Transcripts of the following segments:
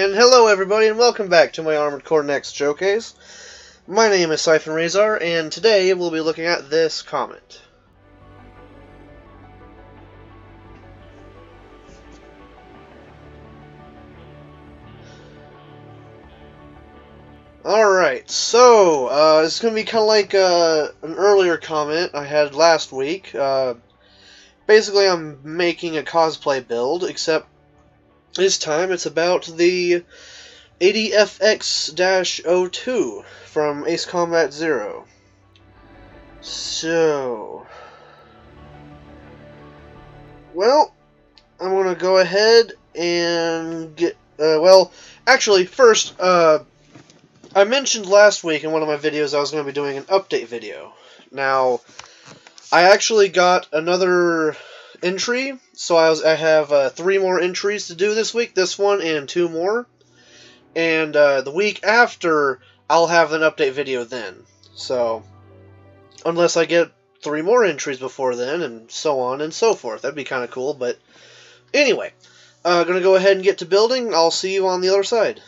And hello everybody, and welcome back to my Armored Core Next showcase. My name is Siphon Rayzar, and today we'll be looking at this comment. Alright, so, it's going to be kind of like an earlier comment I had last week. Basically, I'm making a cosplay build, except this time it's about the ADFX-02 from Ace Combat 0. So, well, I'm going to go ahead and get, actually, first, I mentioned last week in one of my videos I was going to be doing an update video. Now, I actually got another entry, so I have 3 more entries to do this week, this one and 2 more. And the week after, I'll have an update video then. So, unless I get 3 more entries before then, and so on and so forth. That'd be kind of cool, but anyway. Gonna go ahead and get to building. I'll see you on the other side.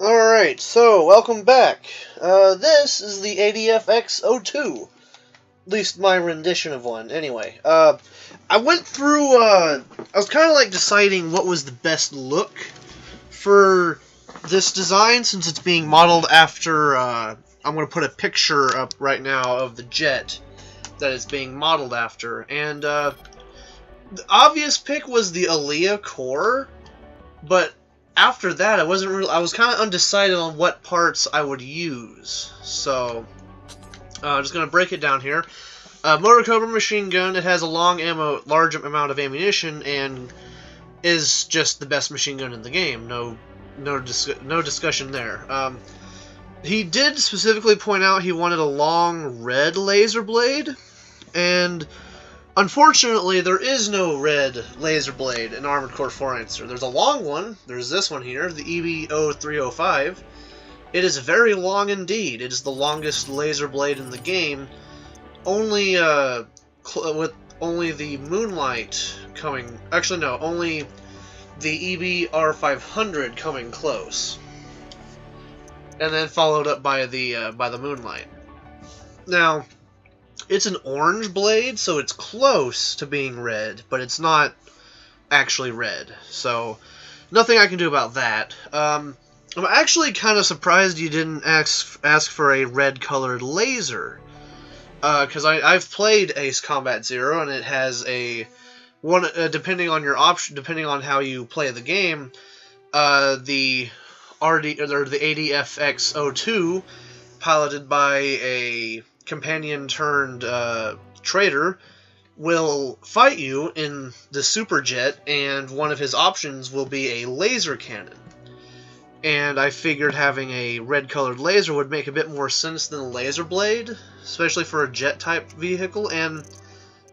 Alright, so welcome back. This is the ADFX-02. At least my rendition of one. Anyway, I went through, I was kind of like deciding what was the best look for this design, since it's being modeled after, I'm going to put a picture up right now of the jet that it's being modeled after. And, the obvious pick was the Aliyah core, but after that, I was kind of undecided on what parts I would use. So, I'm just going to break it down here. Motor Cobra machine gun. It has a large amount of ammunition, and is just the best machine gun in the game. No discussion there. He did specifically point out he wanted a long red laser blade, and unfortunately, there is no red laser blade in Armored Core 4 Answer. There's a long one. There's this one here, the EB-0305. It is very long indeed. It is the longest laser blade in the game. Only with only the Moonlight coming. Actually, no. Only the EB-R500 coming close, and then followed up by the Moonlight. Now, it's an orange blade, so it's close to being red, but it's not actually red. So, nothing I can do about that. I'm actually kind of surprised you didn't ask for a red-colored laser, because I've played Ace Combat 0, and it has depending on your option, depending on how you play the game, the ADFX-02, piloted by a companion-turned traitor, will fight you in the Superjet, and one of his options will be a laser cannon. And I figured having a red-colored laser would make a bit more sense than a laser blade, especially for a jet-type vehicle, and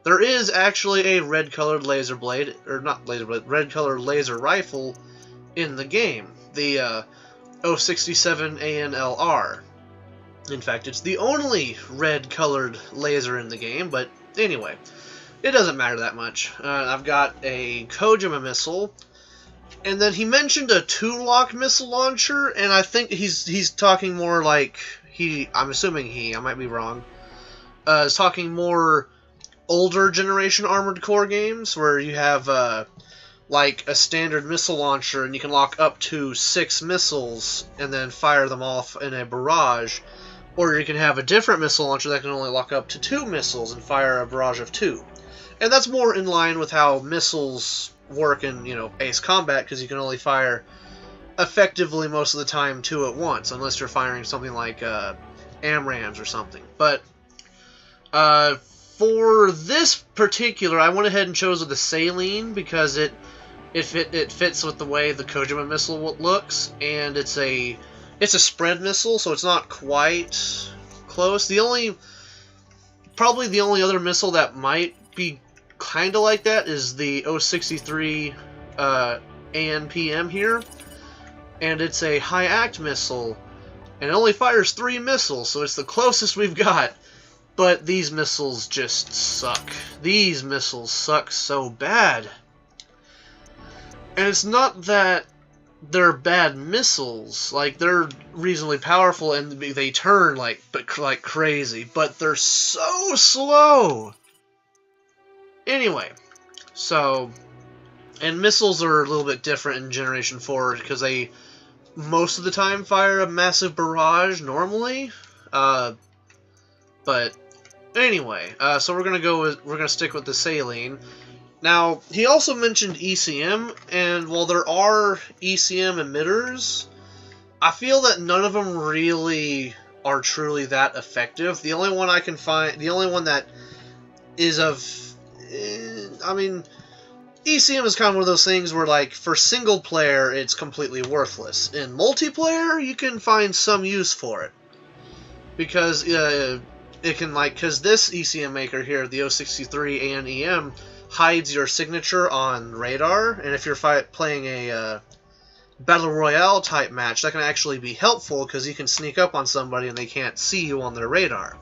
There is actually a red-colored laser blade, or not laser blade, red-colored laser rifle in the game, the 067 ANLR. In fact, it's the only red-colored laser in the game, but anyway, it doesn't matter that much. I've got a Kojima missile, and then he mentioned a 2-lock missile launcher, and I think he's talking more like I'm assuming I might be wrong, is talking more older generation Armored Core games where you have like a standard missile launcher and you can lock up to 6 missiles and then fire them off in a barrage, or you can have a different missile launcher that can only lock up to 2 missiles and fire a barrage of 2. And that's more in line with how missiles work in, Ace Combat, because you can only fire effectively most of the time 2 at once, unless you're firing something like AMRAAMs or something. But for this particular, I went ahead and chose the Saline because it fits with the way the Kojima missile looks, and it's a spread missile, so it's not quite close. Probably the only other missile that might be kind of like that is the 063 ANPM here, and it's a high-act missile, and it only fires 3 missiles, so it's the closest we've got. But these missiles just suck. These missiles suck so bad. And it's not that they're bad missiles. Like, they're reasonably powerful and they turn like crazy, but they're so slow. Anyway, so, and missiles are a little bit different in Generation 4 because they most of the time fire a massive barrage normally. But anyway, so we're gonna stick with the Saline. Now, he also mentioned ECM, and while there are ECM emitters, I feel that none of them really are truly that effective. The only one I can find, the only one that is ECM is kind of one of those things where, like, for single player, it's completely worthless. In multiplayer, you can find some use for it. Because, because this ECM maker here, the 063 ANEM, hides your signature on radar, and if you're playing a Battle Royale type match, that can actually be helpful, because you can sneak up on somebody and they can't see you on their radar.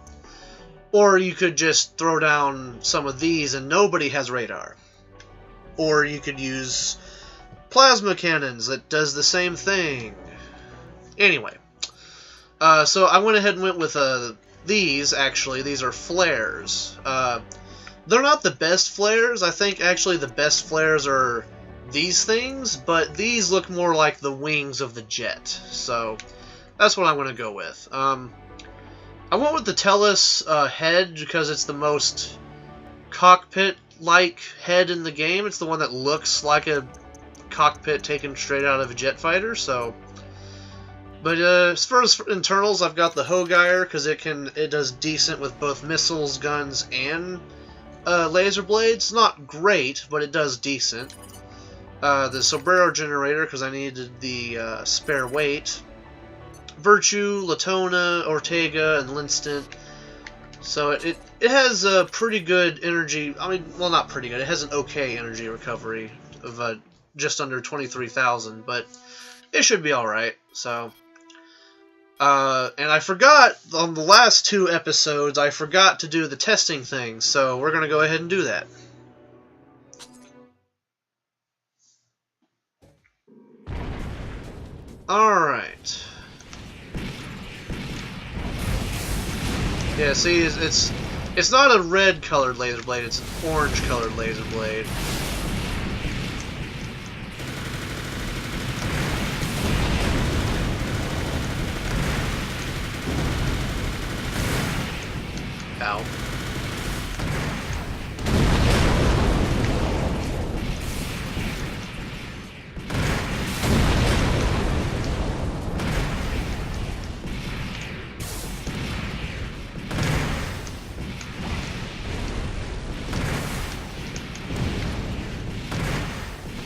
Or you could just throw down some of these and nobody has radar. Or you could use plasma cannons that does the same thing. Anyway, so I went ahead and went with these, actually. These are flares. They're not the best flares. I think actually the best flares are these things, but these look more like the wings of the jet. So that's what I'm going to go with. I went with the Tellus head because it's the most cockpit-like head in the game. It's the one that looks like a cockpit taken straight out of a jet fighter. So, but as far as internals, I've got the Hogire because it does decent with both missiles, guns, and laser blades. Not great, but it does decent. The Sombrero generator because I needed the spare weight. Virtue, Latona, Ortega, and Linstant. So it has a pretty good energy. I mean, well, not pretty good. It has an okay energy recovery of just under 23,000, but it should be all right. So, and I forgot on the last 2 episodes, I forgot to do the testing thing. So we're gonna go ahead and do that. All right. Yeah, see, it's not a red-colored laser blade, it's an orange-colored laser blade. Ow.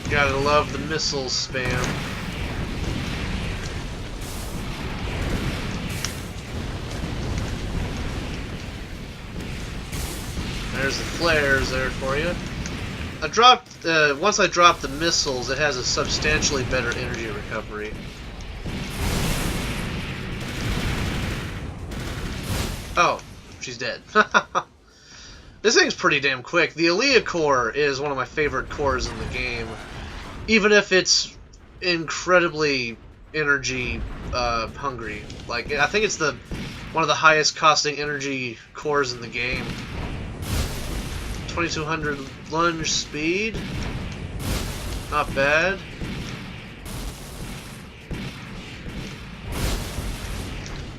Gotta love the missile spam. there's the flares there for you. I dropped, once I dropped the missiles, it has a substantially better energy recovery. Oh, she's dead. This thing's pretty damn quick. The Aaliyah core is one of my favorite cores in the game, even if it's incredibly energy hungry. Like, I think it's one of the highest costing energy cores in the game. 2200 lunge speed, not bad.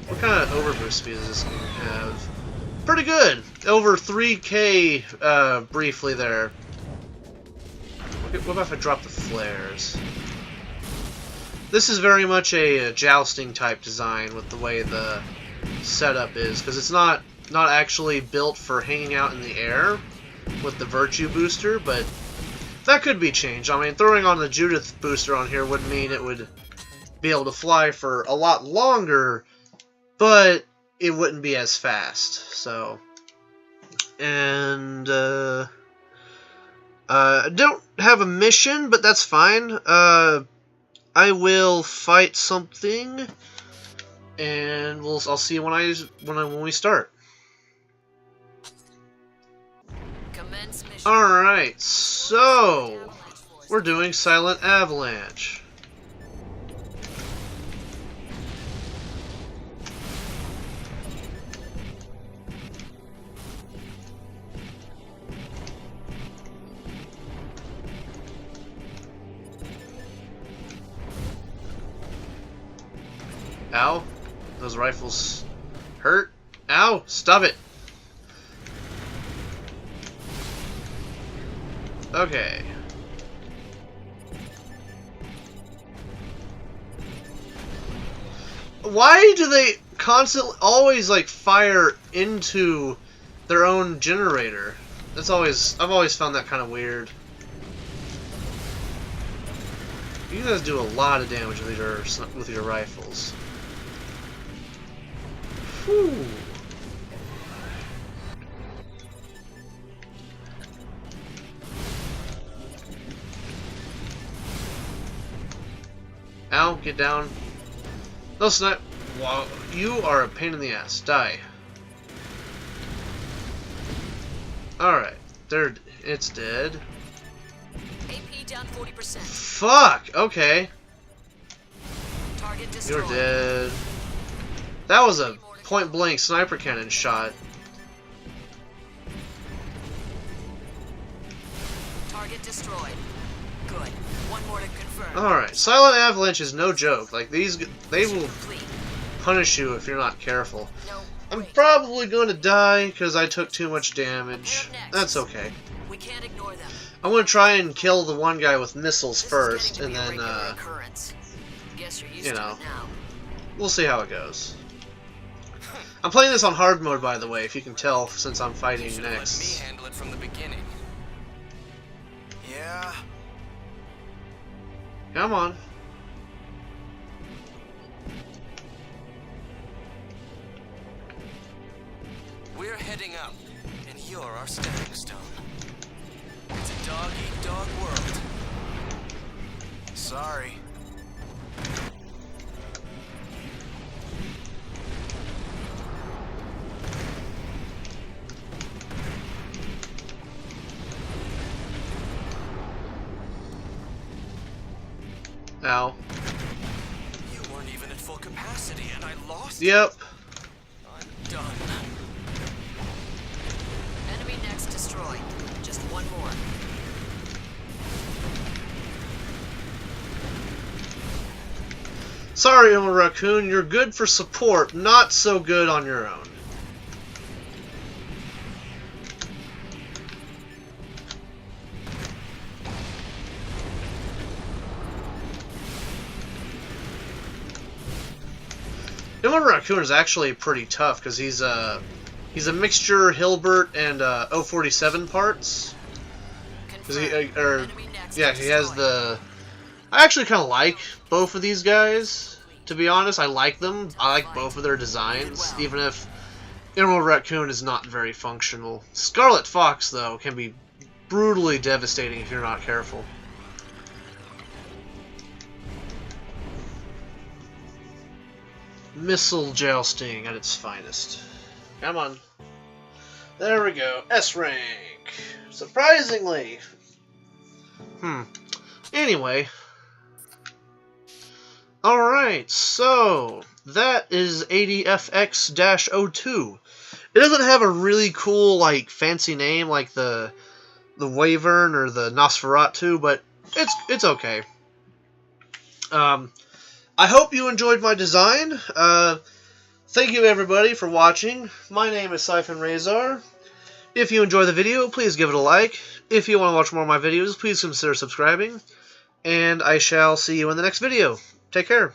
What kind of overboost speed does this thing have? Pretty good. Over 3K briefly there. What about if I drop the flares? This is very much a jousting type design with the way the setup is, because it's not actually built for hanging out in the air with the Virtue booster, but that could be changed. I mean, throwing on the Judith booster on here would mean it would be able to fly for a lot longer, but it wouldn't be as fast. So, and I don't have a mission, but that's fine. I will fight something, and I'll see you when we start. Alright, so we're doing Silent Avalanche. Ow, those rifles hurt. Ow, stop it. Okay. Why do they constantly always like fire into their own generator? I've always found that kind of weird. You guys do a lot of damage with your rifles. Whew. Ow, get down. No snipe. Wow, you are a pain in the ass. Die. Alright, it's dead. AP down 40%. Fuck, okay. Target destroyed. You're dead. That was a point blank sniper cannon shot. Target destroyed. Good. One more to confirm. Alright, Silent Avalanche is no joke. Like, they will punish you if you're not careful. No, I'm probably going to die because I took too much damage. That's okay. We can't ignore them. I'm going to try and kill the one guy with missiles This first, is and getting to be then, a regular occurrence. Guess you're used you to know. it now. We'll see how it goes. I'm playing this on hard mode, by the way, if you can tell, since I'm fighting Let me next. handle it from the beginning. Yeah. Come on. We're heading up, and you're our stepping stone. It's a dog-eat-dog world. Sorry. Ow. You weren't even at full capacity, and I lost. Yep. I'm done. Enemy next destroyed. Just one more. Sorry, Emma Raccoon, you're good for support, not so good on your own. Emma Raccoon is actually pretty tough because he's a mixture Hilbert and 047 parts. Cause he has the. I actually kind of like both of these guys. To be honest, I like them. I like both of their designs, even if Emerald Raccoon is not very functional. Scarlet Fox, though, can be brutally devastating if you're not careful. Missile Jousting at its finest. Come on. There we go. S rank. Surprisingly. Anyway. Alright, so that is ADFX-02. It doesn't have a really cool, like, fancy name like the Wyvern or the Nosferatu, but it's okay. I hope you enjoyed my design. Thank you everybody for watching. My name is Siphon Rayzar. If you enjoy the video, please give it a like. If you want to watch more of my videos, please consider subscribing. And I shall see you in the next video. Take care.